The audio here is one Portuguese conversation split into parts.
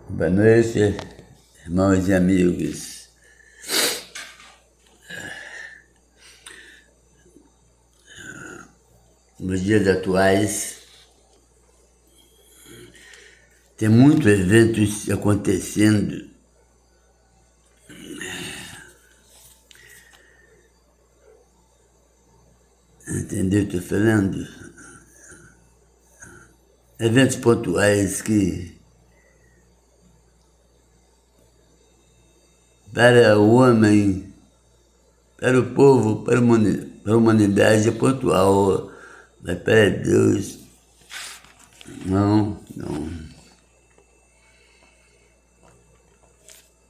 Boa noite, irmãos e amigos. Nos dias atuais, tem muitos eventos acontecendo. Entendeu o que eu estou falando? Eventos pontuais que, para o homem, para o povo, para a humanidade é pontual, mas para Deus, não.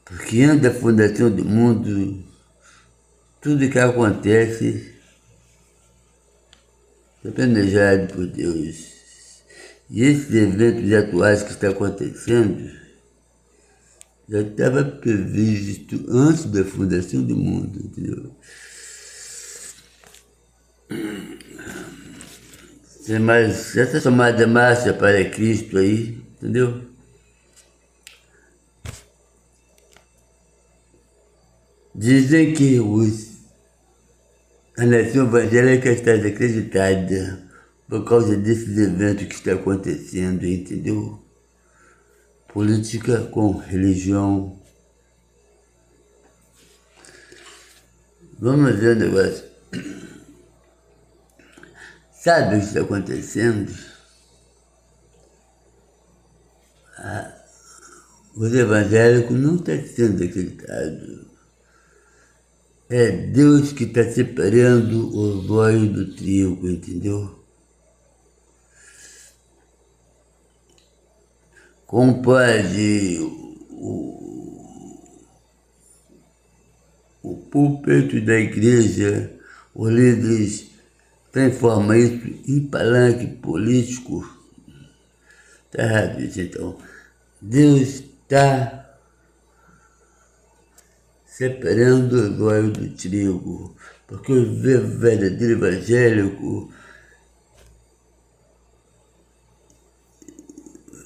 Porque antes da fundação do mundo, tudo que acontece é planejado por Deus. E esses eventos atuais que estão acontecendo já estava previsto antes da fundação do mundo, entendeu? Mas essa chamada marcha para Cristo aí, entendeu? Dizem que a nação evangélica está desacreditada por causa desses eventos que estão acontecendo, entendeu? Política com religião. Vamos ver o negócio. Sabe o que está acontecendo? Os evangélicos não estão sendo acreditados. É Deus que está separando o joio do trigo, entendeu? Como pode o púlpito da igreja, os líderes transformam isso em palanque político? Está errado isso, então. Deus está separando o joio do trigo, porque o verdadeiro evangélico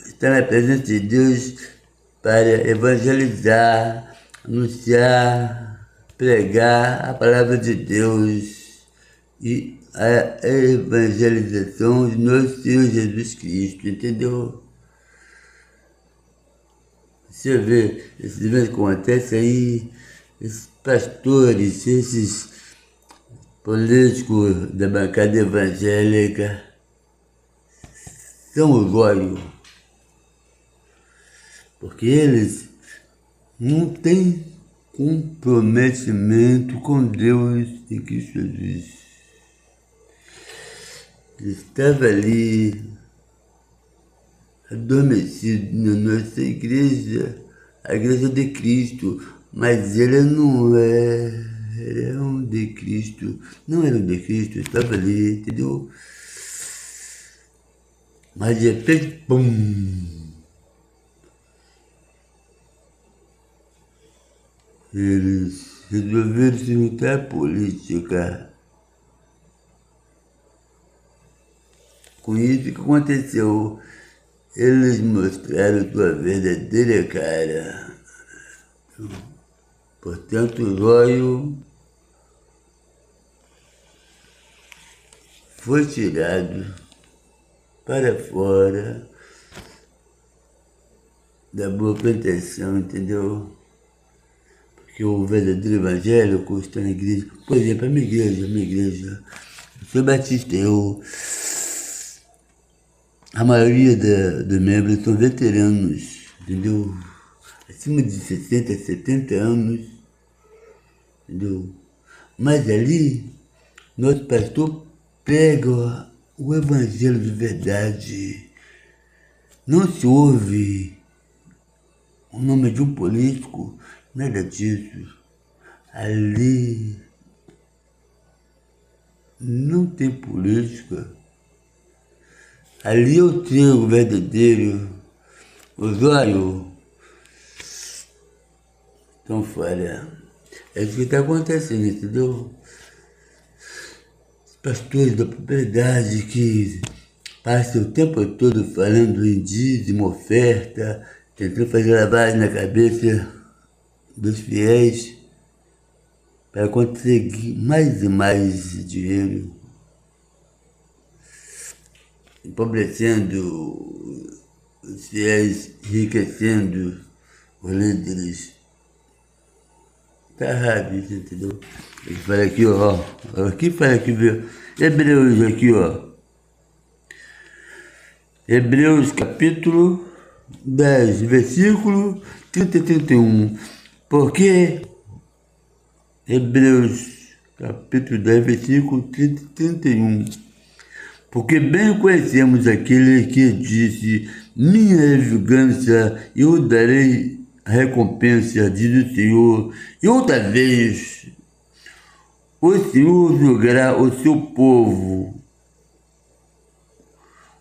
está na presença de Deus para evangelizar, anunciar, pregar a palavra de Deus e a evangelização de nosso Senhor Jesus Cristo, entendeu? Você vê, esses eventos que acontecem aí, esses pastores, esses políticos da bancada evangélica são o joio, porque eles não têm comprometimento com Deus e Cristo Jesus. Ele estava ali, adormecido na nossa igreja, a igreja de Cristo, mas ele não era um de Cristo, não era um de Cristo, estava ali, entendeu? Mas de repente, pum! Eles resolveram se juntar à política. Com isso, o que aconteceu? Eles mostraram sua verdadeira cara. Portanto, o joio foi tirado para fora da boa plantação, entendeu? Porque o verdadeiro evangélico está na igreja. Por exemplo, a minha igreja. Eu sou batista, a maioria dos membros são veteranos, entendeu? Acima de 60, 70 anos, entendeu? Mas ali, nosso pastor prega o evangelho de verdade. Não se ouve o nome de um político, nada disso. Ali não tem política. Ali é o trigo verdadeiro, o joio estão fora. É isso que está acontecendo, entendeu? Os pastores da propriedade que passam o tempo todo falando em dízimo, oferta, tentou fazer lavagem na cabeça dos fiéis para conseguir mais e mais dinheiro, empobrecendo os fiéis, enriquecendo os líderes. Tá errado isso, entendeu? Ele fala aqui, ó. Aqui fala aqui, viu? Hebreus aqui, ó. Hebreus capítulo 10, versículo 30 e 31. Porque Hebreus capítulo 10, versículo 30 e 31. Porque bem conhecemos aquele que disse: minha vingança eu darei a recompensa, diz o Senhor. E outra vez, o Senhor julgará o seu povo.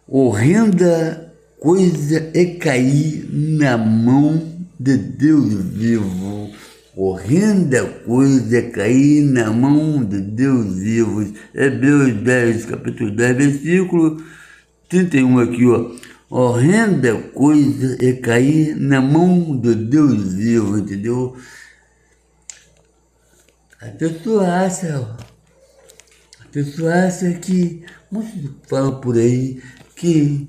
Horrenda coisa é cair na mão de Deus vivo. Horrenda coisa é cair na mão de Deus vivo. Hebreus 10, capítulo 10, versículo 31 aqui, ó. Horrenda coisa é cair na mão de Deus vivo, entendeu? A pessoa acha que, muitos falam por aí, que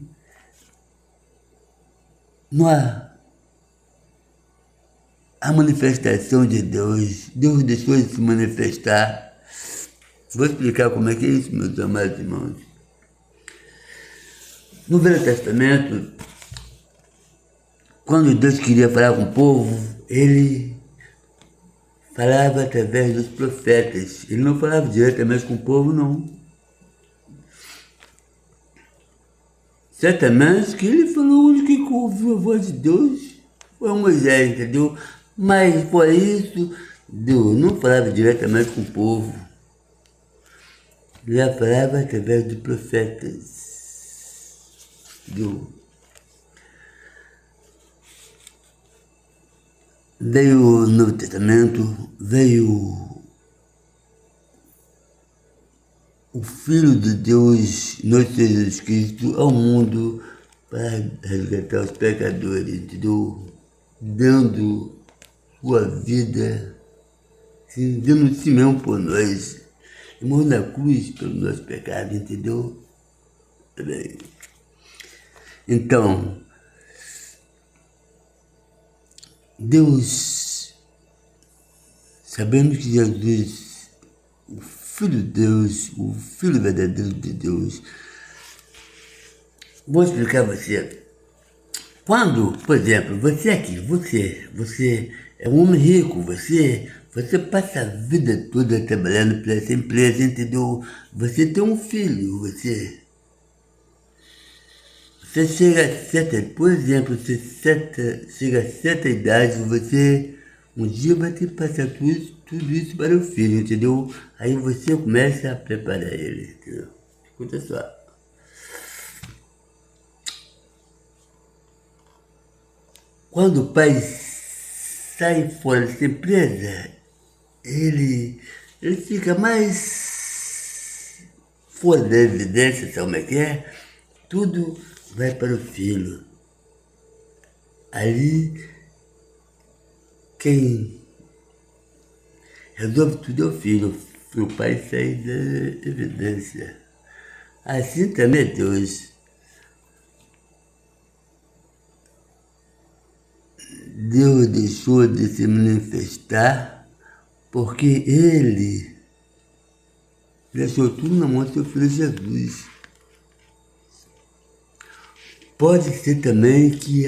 não há a manifestação de Deus. Deus deixou de se manifestar. Vou explicar como é que é isso, meus amados irmãos. No Velho Testamento, quando Deus queria falar com o povo, ele falava através dos profetas. Ele não falava diretamente com o povo, não. Certamente que ele falou, o único que ouviu a voz de Deus foi Moisés, entendeu? Mas por isso, Deus não falava diretamente com o povo. Ele falava através dos profetas. Veio o Novo Testamento, veio o Filho de Deus, nosso Jesus Cristo, ao mundo para resgatar os pecadores, entendeu? Dando sua vida, dando si mesmo por nós, morreu na cruz pelo nosso pecado, entendeu? Então, Deus, sabendo que Jesus, o Filho de Deus, o Filho verdadeiro de Deus, vou explicar a você. Quando, por exemplo, você aqui, você é um homem rico, você passa a vida toda trabalhando para essa empresa, entendeu? Você tem um filho, você chega a certa, por exemplo, você chega a certa idade, você um dia vai ter que passar tudo isso para o filho, entendeu? Aí você começa a preparar ele, entendeu? Escuta só. Quando o pai sai fora dessa empresa, ele fica mais fora da evidência, sabe como é que é? Tudo vai para o filho. Ali, quem resolve tudo é o filho. O pai sai da evidência. Assim também é Deus. Deus deixou de se manifestar porque ele deixou tudo na mão do seu filho Jesus. Pode ser também que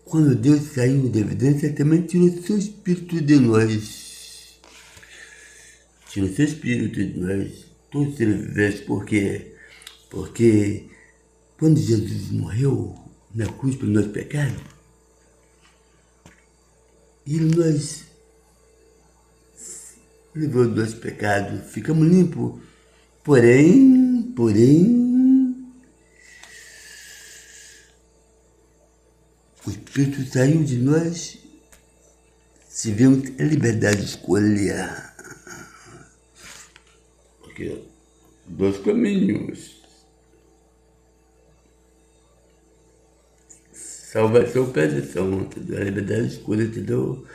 quando Deus saiu da evidência, também tirou seu espírito de nós. Tirou seu espírito de nós. Todos os seres viventes, porque quando Jesus morreu na cruz pelo nosso pecado, ele nos livrou do nosso pecado, ficamos limpos. Porém, o Espírito saiu de nós, tivemos a liberdade de escolher. Porque dois caminhos. Salvação, perdição, entendeu? A liberdade de escolha, entendeu?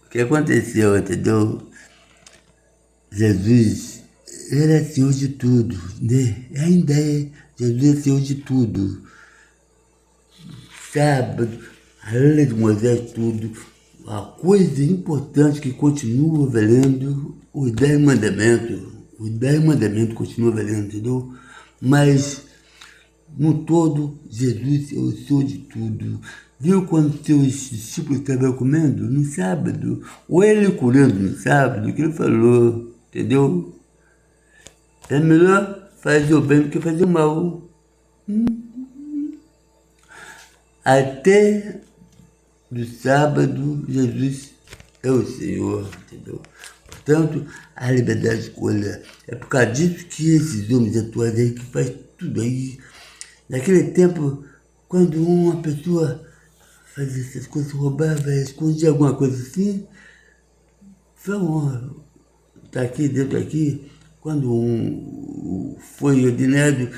O que aconteceu, entendeu? Jesus, ele é Senhor de tudo, né? Ainda é. Jesus é Senhor de tudo. Sábado, a lei de Moisés, tudo. A coisa importante que continua valendo, os 10 mandamentos. Os 10 mandamentos continuam valendo, entendeu? Mas, no todo, Jesus é o Senhor de tudo. Viu quando seus discípulos estavam comendo? No sábado. Ou ele curando no sábado, que ele falou, entendeu? É melhor fazer o bem do que fazer o mal. Até do sábado, Jesus é o Senhor, entendeu? Portanto, a liberdade de escolha. É por causa disso que esses homens atuais aí que faz tudo aí. Naquele tempo, quando uma pessoa fazia essas coisas, roubava, escondia alguma coisa assim, tá aqui, dentro aqui, quando foi ordenado,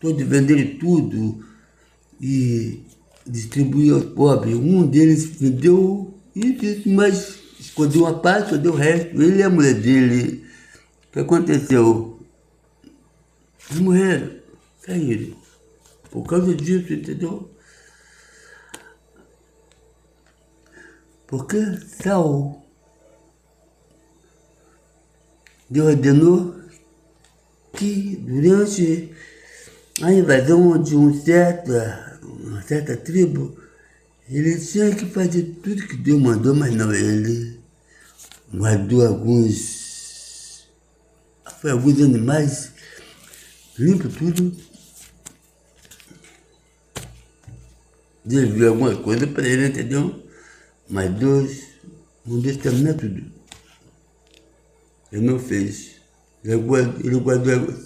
todos venderam tudo e distribuiu aos pobres. Um deles vendeu isso, mas escondeu uma parte, escondeu o resto. Ele e a mulher dele. O que aconteceu? Eles morreram, saíram. Por causa disso, entendeu? Porque Saul, Deus ordenou que durante a invasão de uma certa tribo, ele tinha que fazer tudo que Deus mandou, mas não ele. Guardou alguns animais, limpo tudo. Deus viu alguma coisa para ele, entendeu? Mas Deus mandou exterminar tudo. Ele não fez.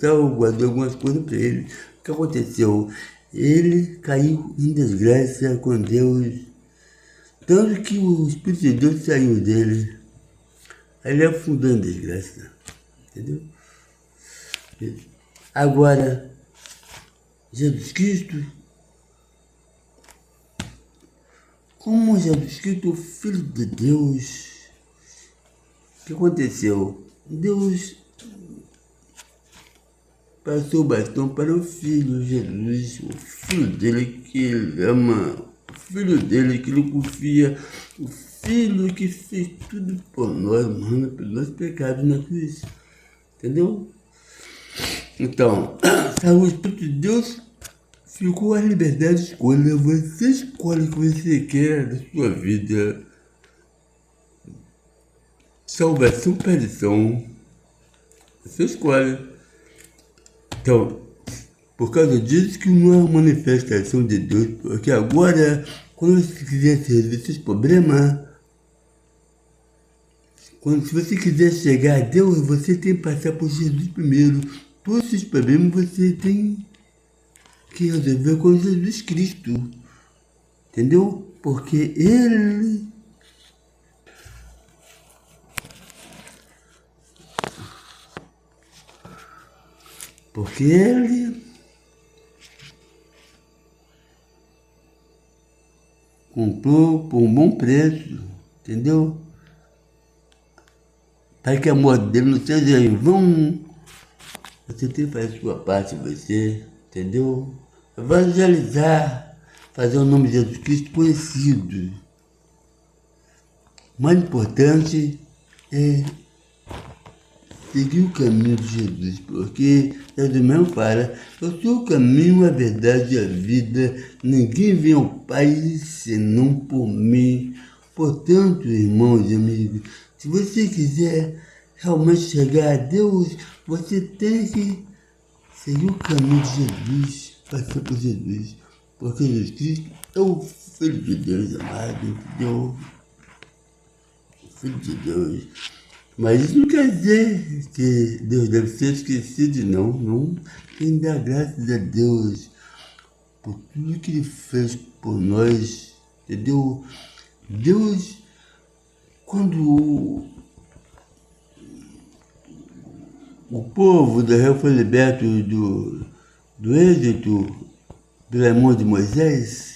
Saul guardou algumas coisas para ele. O que aconteceu? Ele caiu em desgraça com Deus. Tanto que o Espírito de Deus saiu dele. Aí ele afundou em desgraça. Entendeu? Agora, Jesus Cristo, como Jesus Cristo, o Filho de Deus, o que aconteceu? Deus passou o bastão para o Filho Jesus, o Filho dele que ele ama, o Filho dele que ele confia, o Filho que fez tudo por nós, mano, pelos nossos pecados na cruz. Entendeu? Então, o Espírito de Deus ficou a liberdade de escolha. Você escolhe o que você quer da sua vida. Salvação, perdição. Você escolhe. Então, por causa disso que não é uma manifestação de Deus, porque agora, quando você quiser resolver seus problemas, se você quiser chegar a Deus, você tem que passar por Jesus primeiro. Todos esses problemas você tem que resolver com Jesus Cristo. Entendeu? Porque Ele comprou por um bom preço, entendeu? Para que a morte dele não seja em vão, você tem que fazer a sua parte, você, entendeu? Evangelizar, fazer o nome de Jesus Cristo conhecido. O mais importante é seguir o caminho de Jesus, porque Jesus mesmo fala, eu sou o caminho, a verdade e a vida, ninguém vem ao Pai senão por mim. Portanto, irmãos e amigos, se você quiser realmente chegar a Deus, você tem que seguir o caminho de Jesus, passar por Jesus, porque Jesus Cristo é o Filho de Deus amado, entendeu? O Filho de Deus. Mas isso não quer dizer que Deus deve ser esquecido, não. Tem que dar graças a Deus por tudo que Ele fez por nós, entendeu? Deus, quando o povo de Israel foi liberto do êxito pela mão de Moisés,